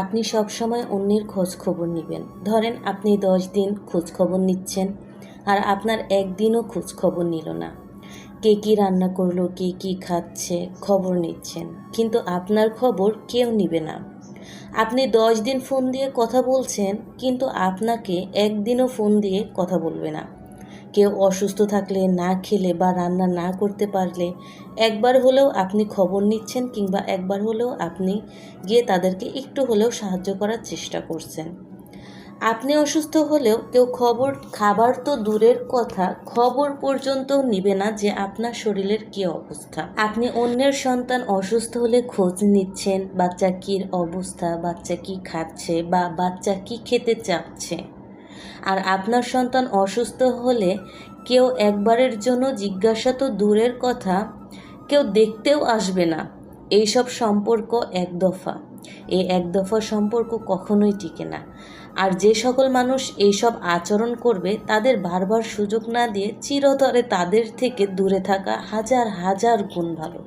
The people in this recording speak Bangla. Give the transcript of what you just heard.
আপনি সবসময় অন্যের খোঁজ খবর নেবেন। ধরেন আপনি 10 দিন খোঁজ খবর নিচ্ছেন আর আপনার একদিনও খোঁজ খবর নিল না। কে কী রান্না করলো, কে কী খাচ্ছে খবর নিচ্ছেন, কিন্তু আপনার খবর কেউ নেবে না। আপনি 10 দিন ফোন দিয়ে কথা বলছেন, কিন্তু আপনাকে একদিনও ফোন দিয়ে কথা বলবে না। কেউ অসুস্থ থাকলে, না খেলে বা রান্না না করতে পারলে একবার হলেও আপনি খবর নিচ্ছেন, কিংবা একবার হলেও আপনি গিয়ে তাদেরকে একটু হলেও সাহায্য করার চেষ্টা করছেন। আপনি অসুস্থ হলেও কেউ খাবার তো দূরের কথা, খবর পর্যন্ত নিবে না যে আপনার শরীরের কী অবস্থা। আপনি অন্যের সন্তান অসুস্থ হলে খোঁজ নিচ্ছেন, বাচ্চা কী অবস্থা, বাচ্চা কী খাচ্ছে বা বাচ্চা কী খেতে চাচ্ছে। আর আপনার সন্তান অসুস্থ হলে কেউ একবারের জন্য জিজ্ঞাসা তো দূরের কথা, কেউ দেখতেও আসবে না। এইসব সম্পর্ক একদফা। এই একদফা সম্পর্ক কখনোই টিকে না। আর যে সকল মানুষ এইসব আচরণ করবে তাদের বারবার সুযোগ না দিয়ে চিরতরে তাদের থেকে দূরে থাকা হাজার হাজার গুণ ভালো।